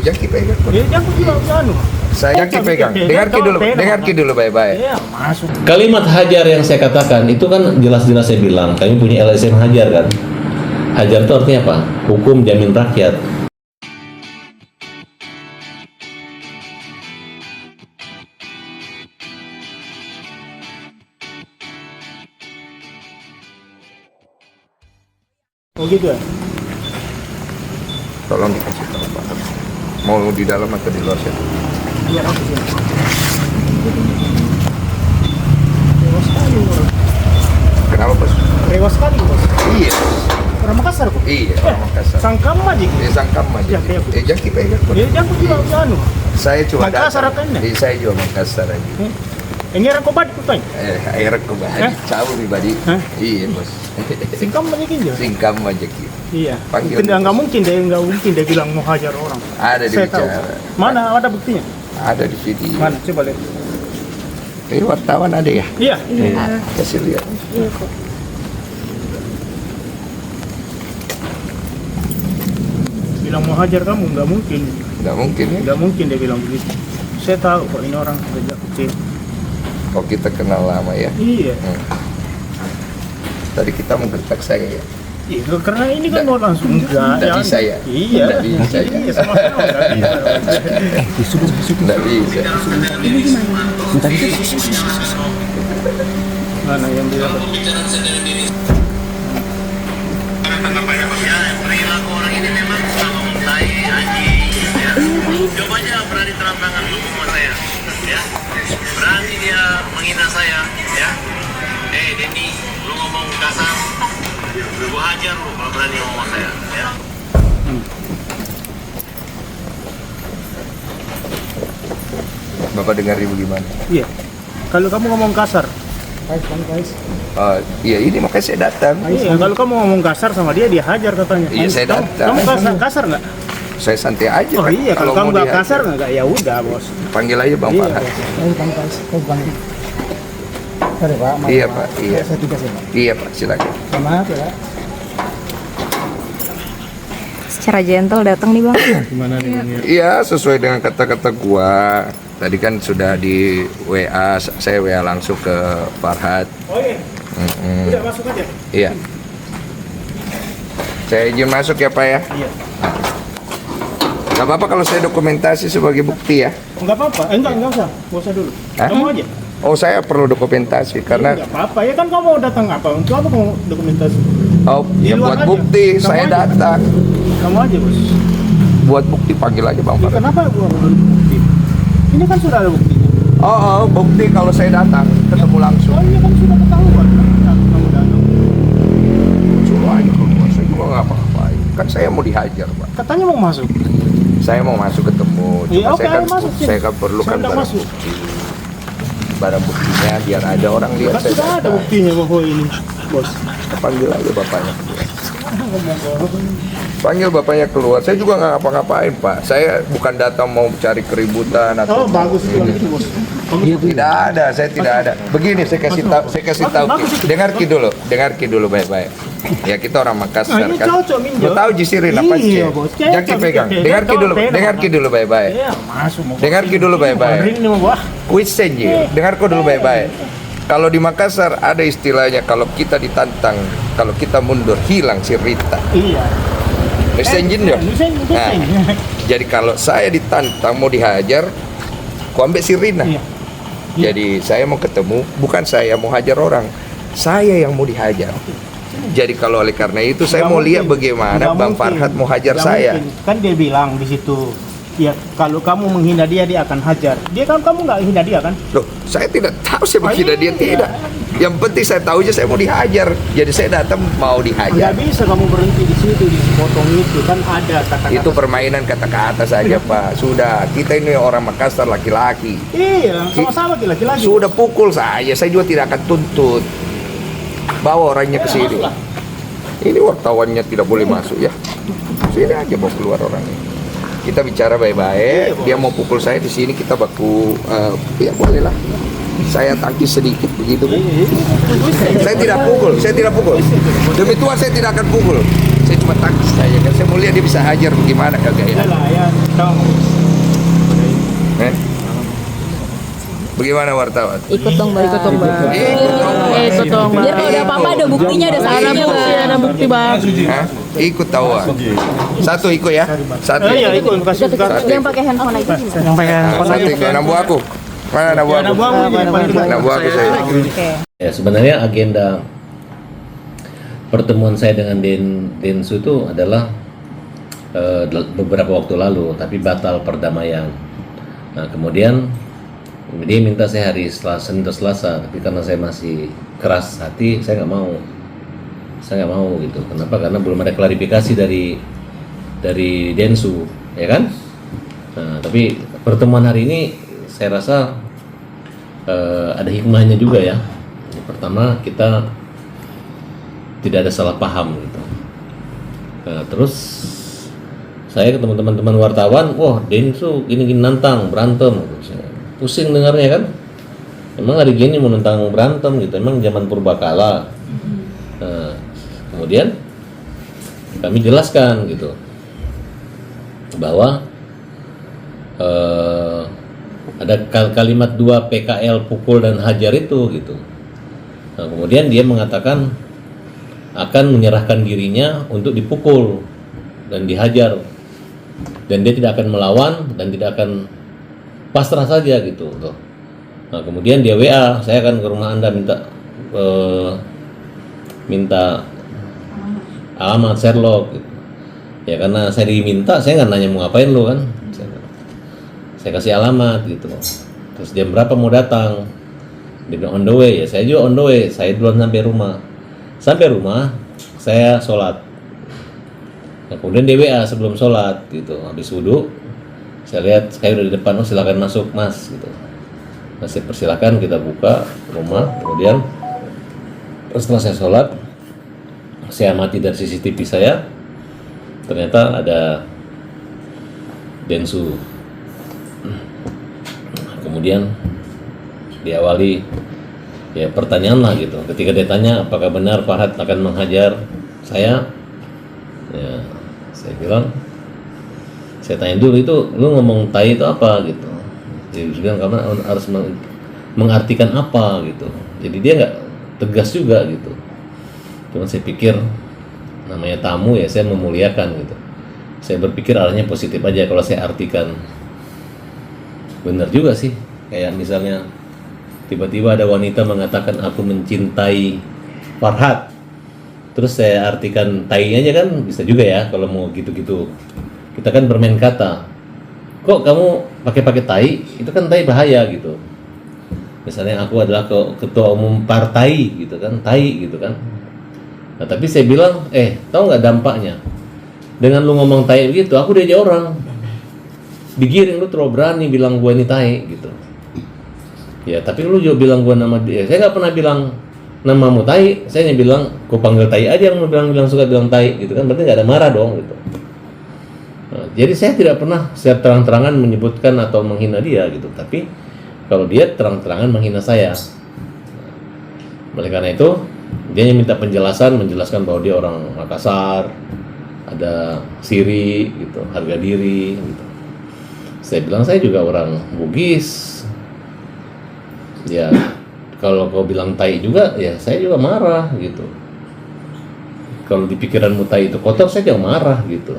Jaki pegang. Jaki juga anu. Saya Jaki pegang. Dengarkan dulu baik-baik. Iya, masuk. Kalimat hajar yang saya katakan itu kan jelas-jelas saya bilang kami punya LSM hajar kan. Hajar itu artinya apa? Hukum jamin rakyat. Oh gitu ya? Tolong dikasih tahu Pak. Mau di dalam atau di luar sih? Biar aku sih. Rewas sekali orang. Kenapa Bos? Rewas sekali bos. Iya. Orang Makassar kok? Iya, orang Makassar. Sangkam aja. Sangkam aja. Jaki aku. Jaki pegang. Jaki juga anu. Saya cuma Makassar datang. katanya? Saya juga Makassar aja. Ini orang kobat kutanya? Air ke bahan. Cawu pribadi. Iya Bos. Singkam aja gitu. Singkam aja gitu. Iya. Panggil Nggak mungkin dia bilang mau hajar orang. Ada di Saya tahu. bicara. Mana ada buktinya? Ada di video. Mana? Coba lihat. Ini wartawan ada ya? Iya. Kasih lihat. Iya kok. Bilang mau hajar kamu, nggak mungkin. Nggak mungkin ya? Nggak mungkin dia bilang begitu. Saya tahu kok ini orang sejak kecil. Kalau kita kenal lama ya. Iya. Tadi kita menggertak saya ya. Iya, karena ini kan mau langsung enggak. Nggak bisa ya? Iya. Nggak bisa ya? Iya, sama-sama nggak bisa. Nggak bisa. Ini gimana? Mana yang dia dapat? Perilaku orang ini memang sudah mengintai anjing ya. Coba aja berani terang-terangan lu sama saya ya. Berani dia menghina saya ya. Denny, lu ngomong kasar, gua hajar lu kalau berani ngomong sama saya ya. Bapak dengar ibu gimana? Iya. Kalau kamu ngomong kasar, guys. Iya ini makanya saya datang. Iya, kalau kamu ngomong kasar sama dia hajar katanya. Iya, saya datang. Kamu kasar nggak? Saya santai aja. Oh kan. iya, kalau kamu mau nggak dihajar, kasar nggak ya udah bos. panggil aja Bang Iya, Farhat. bos. Sorry Pak. Iya Pak, iya. Saya tidak sih Pak. Iya Pak, silakan. Maaf ya. Secara gentle datang nih bang. Gimana nih Bang? Iya, sesuai dengan kata-kata gua. Tadi kan sudah di WA, saya WA langsung ke Farhat. Oh iya. Udah masuk aja. Iya. Saya izin masuk ya Pak ya. Iya. Gak apa-apa kalau saya dokumentasi sebagai bukti ya. Enggak apa-apa. Enggak usah. Enggak usah dulu. Hah? Kamu aja. Oh saya perlu dokumentasi karena Enggak apa-apa. Ya kan kamu mau datang apa? Untuk apa kamu dokumentasi? ya Di luar buat aja. bukti Kamu saya aja. datang. Kamu aja bos. Buat bukti panggil aja Bang Ya, Farhat. kenapa gua harus bukti? Ini kan sudah ada buktinya. Oh, bukti kalau saya datang ketemu langsung. Oh iya kan sudah ketahuan. Kamu datang. Suruh aja keluar, saya juga nggak apa-apain. Kan saya mau dihajar Pak. Katanya mau masuk. Saya mau masuk ketemu. Iya, Cuma oke, saya kan ayo masuk, Cin. saya kan perlukan Saya udah barang masuk. bukti. Barang buktinya biar ada orang lihat Kan saya sudah ada datang. buktinya bahwa ini bos. Panggil aja bapaknya. Ngomong. Panggil bapaknya keluar. Saya juga nggak ngapa-ngapain Pak. Saya bukan datang mau cari keributan atau Oh bagus itu gitu bos. Bagus. Tidak ada, saya tidak ada. Begini saya kasih tahu, Bagus itu. dengarki dulu baik-baik. Ya kita orang Makassar Nah, ini kan. cocok, Minjo. Lu tahu Jisirin apa sih? Iya, Bos. Jaki pegang. Dengarki dulu baik-baik. Iya, masuk. mau. Dengarki dulu baik-baik. Ini mau buah. Kuis saja. Dengarku dulu baik-baik. Kalau di Makassar ada istilahnya kalau kita ditantang, kalau kita mundur hilang si Rita. Iya. Mesenjin ya. Mesenjin. Nah, jadi kalau saya ditantang mau dihajar, ku ambil si Rina. Iya. Jadi saya mau ketemu, bukan saya mau hajar orang, saya yang mau dihajar. Jadi kalau oleh karena itu saya Nggak mau mungkin. lihat bagaimana Nggak Bang mungkin. Farhat mau hajar Nggak saya. mungkin. Kan dia bilang di situ, ya kalau kamu menghina dia akan hajar. Dia kan kamu nggak hina dia kan? Loh, saya tidak tahu saya menghina dia Iya. tidak. Yang penting saya tahu aja saya mau dihajar. Jadi saya datang mau Nggak dihajar. bisa kamu berhenti di situ di potong itu kan ada kata-kata. Itu permainan kata-kata saja Pak. Sudah, kita ini orang Makassar laki-laki. Iya, sama-sama laki-laki. Sudah pukul saya juga tidak akan tuntut. Bawa orangnya ke sini. Masuklah. Ini wartawannya tidak boleh masuk ya. Sini aja bawa keluar orangnya. Kita bicara baik-baik. Iya, Dia mau pukul saya di sini kita baku. Ya boleh lah. Saya tangkis sedikit begitu. Saya tidak pukul. Demi Tuhan saya tidak akan pukul. Saya cuma tangkis saja kan. Saya mau lihat dia bisa hajar bagaimana kagak ya. Lah ya, tahu Bagaimana wartawan? Ikut dong bang. Ikut dong, Bang. Biar kalau ada apa-apa ada buktinya, ada saksinya bang. Ada bukti bang. Hah? Ikut tahuan. Satu ikut ya. Satu. Iya, ikut kasih Yang pakai handphone aja gimana? Yang pakai handphone Satu ikut. Nabu aku. Mana nabu aku? Nabu aku saya. Oke. Ya sebenarnya agenda pertemuan saya dengan Densu itu adalah beberapa waktu lalu, tapi batal perdamaian. Nah kemudian dia minta saya hari Senin atau Selasa, tapi karena saya masih keras hati, saya nggak mau. Saya nggak mau gitu. Kenapa? Karena belum ada klarifikasi dari Densu, ya kan? Nah, tapi pertemuan hari ini saya rasa ada hikmahnya juga ya. Pertama, kita tidak ada salah paham gitu. Terus saya ketemu teman-teman wartawan, wah Densu gini nantang berantem, gitu. Pusing dengarnya kan. Emang hari gini mau nantang berantem gitu, emang zaman purbakala. Kemudian kami jelaskan gitu bahwa ada kalimat 2 PKL pukul dan hajar itu gitu. Nah, kemudian dia mengatakan akan menyerahkan dirinya untuk dipukul dan dihajar, dan dia tidak akan melawan dan tidak akan pasrah saja gitu. Nah, kemudian dia WA, saya akan ke rumah Anda minta alamat Sherlock gitu. Ya karena saya diminta, saya nggak nanya mau ngapain lo kan, saya kasih alamat gitu. Terus jam berapa mau datang, dia bilang on the way, ya saya juga on the way, saya duluan sampai rumah saya sholat. Nah, kemudian dia WA sebelum sholat gitu, habis wudhu saya lihat saya udah di depan, oh silakan masuk mas gitu. Nah, saya persilakan, kita buka rumah. Kemudian setelah saya sholat, saya amati dari CCTV saya, ternyata ada Densu. Kemudian diawali ya pertanyaan lah gitu. Ketika dia tanya apakah benar Farhad akan menghajar saya, ya saya bilang, saya tanya dulu itu lu ngomong tai itu apa gitu. Dia bilang kamu harus mengartikan apa gitu. Jadi dia nggak tegas juga gitu. Cuma saya pikir namanya tamu ya, saya memuliakan gitu. Saya berpikir arahnya positif aja kalau saya artikan. Benar juga sih, kayak misalnya tiba-tiba ada wanita mengatakan aku mencintai Farhad, terus saya artikan tai aja kan bisa juga ya. Kalau mau gitu-gitu kita kan bermain kata. Kok kamu pakai tai, itu kan tai bahaya gitu. Misalnya aku adalah ketua umum partai gitu kan, tai gitu kan. Nah tapi saya bilang, tahu nggak dampaknya? Dengan lu ngomong tai begitu, aku diajak orang digiring, lu terlalu berani bilang gua ini tai gitu. Ya tapi lu juga bilang gua nama dia. Saya nggak pernah bilang namamu tai, saya hanya bilang gua panggil tai aja, yang lu bilang suka bilang tai gitu kan, berarti nggak ada marah dong gitu. Nah, jadi saya tidak pernah secara terang-terangan menyebutkan atau menghina dia gitu, tapi kalau dia terang-terangan menghina saya. Oleh karena itu dia minta menjelaskan bahwa dia orang Makassar, ada siri gitu, harga diri gitu. Saya bilang saya juga orang Bugis. Ya kalau kau bilang tai juga, ya saya juga marah gitu. Kalau di pikiranmu tai itu kotor, saya juga marah gitu.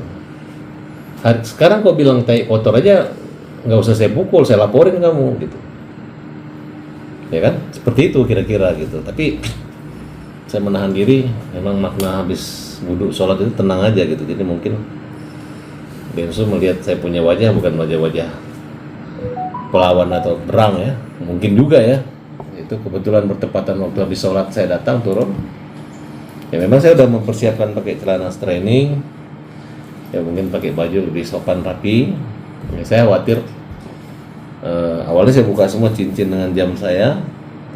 Sekarang kau bilang tai kotor aja, nggak usah saya pukul, saya laporin kamu gitu. Ya kan, seperti itu kira-kira gitu. Tapi saya menahan diri, memang makna habis wudhu sholat itu tenang aja gitu. Jadi mungkin Densu melihat saya punya wajah bukan wajah-wajah pelawan atau perang ya, mungkin juga ya. Itu kebetulan bertepatan waktu habis sholat saya datang turun. Ya memang saya udah mempersiapkan pakai celana training, ya mungkin pakai baju lebih sopan rapi. Ya, saya khawatir awalnya saya buka semua cincin dengan jam saya,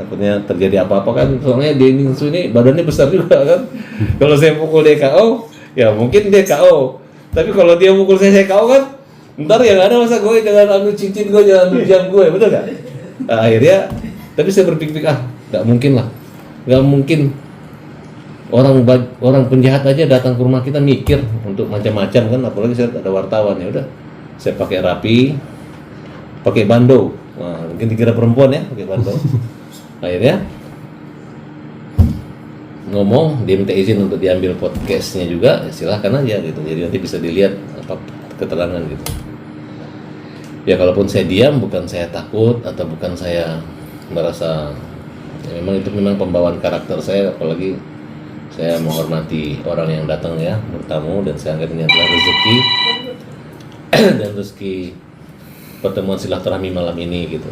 takutnya terjadi apa-apa kan, soalnya Densu ini badannya besar juga kan. Kalau saya pukul dia KO, ya mungkin dia KO. Tapi kalau dia pukul saya KO kan, ntar yang ada masa gue jangan ambil cincin gue, jangan ambil jam gue, betul nggak? Nah, akhirnya, tapi saya berpikir nggak mungkin lah, nggak mungkin orang penjahat aja datang ke rumah kita mikir untuk macam-macam kan, apalagi saya ada wartawan. Ya udah, saya pakai rapi, pakai bando Nah, mungkin dikira perempuan ya, pakai pantau. Akhirnya ngomong, dia minta izin untuk diambil podcastnya juga, ya silahkan aja gitu. Jadi nanti bisa dilihat apa keterangan gitu. Ya kalaupun saya diam, bukan saya takut atau bukan saya merasa, ya memang itu memang pembawaan karakter saya, apalagi saya menghormati orang yang datang ya, bertamu, dan saya anggap ini adalah rezeki dan rezeki pertemuan silaturahmi malam ini gitu.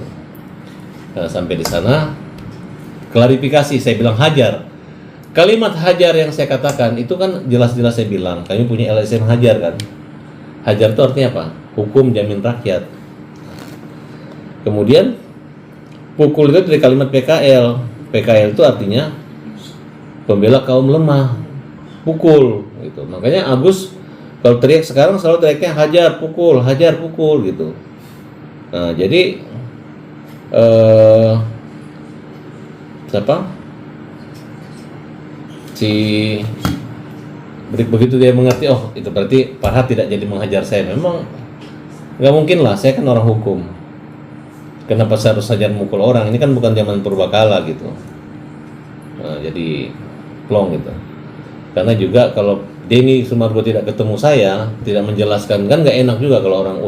Nah, sampai di sana klarifikasi, saya bilang hajar. Kalimat hajar yang saya katakan itu kan jelas-jelas saya bilang, kami punya LSM hajar kan. Hajar itu artinya apa? Hukum jamin rakyat. Kemudian pukul itu dari kalimat PKL. PKL itu artinya pembela kaum lemah. Pukul gitu. Makanya Agus kalau teriak sekarang selalu teriaknya hajar pukul gitu. Nah, jadi si begitu dia mengerti, oh itu berarti Farhad tidak jadi menghajar saya. Memang nggak mungkin lah, saya kan orang hukum. Kenapa saya harus hajar mukul orang? Ini kan bukan zaman purbakala gitu. Nah, jadi plong gitu. Karena juga kalau Denny Sumargo tidak ketemu saya, tidak menjelaskan, kan nggak enak juga kalau orang,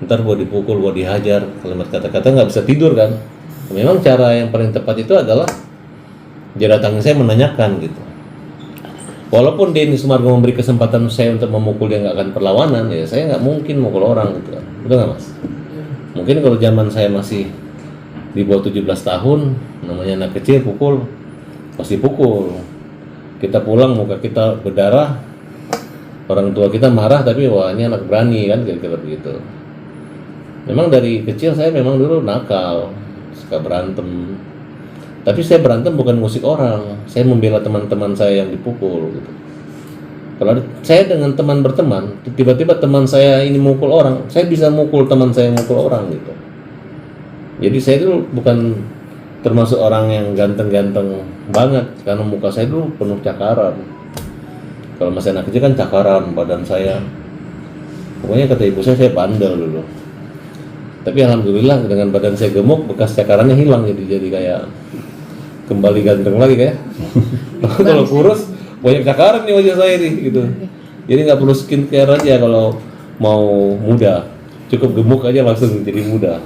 ntar gua dipukul, gua dihajar, kalimat kata-kata nggak bisa tidur kan. Memang cara yang paling tepat itu adalah dia datang saya menanyakan gitu. Walaupun Denny Sumargo memberi kesempatan saya untuk memukul, dia nggak akan perlawanan, ya saya nggak mungkin mukul orang gitu kan. Betul nggak Mas? Mungkin kalau zaman saya masih di bawah 17 tahun, namanya anak kecil, pukul pasti pukul. Kita pulang muka kita berdarah, orang tua kita marah, tapi wah ini anak berani kan, kira-kira begitu. Memang dari kecil saya memang dulu nakal, suka berantem. Tapi saya berantem bukan musik orang, saya membela teman-teman saya yang dipukul gitu. Kalau saya dengan teman berteman, tiba-tiba teman saya ini mukul orang, saya bisa mukul teman saya yang mukul orang gitu. Jadi saya dulu bukan termasuk orang yang ganteng-ganteng banget, karena muka saya dulu penuh cakaran. Kalau masih anak kecil kan cakaran badan saya. Pokoknya kata ibu saya bandel dulu. Tapi alhamdulillah dengan badan saya gemuk, bekas cakarannya hilang, jadi kayak kembali ganteng lagi kayak. Kalau kurus banyak cakaran nih wajah saya nih gitu. Jadi nggak perlu skincare aja kalau mau muda, cukup gemuk aja langsung jadi muda.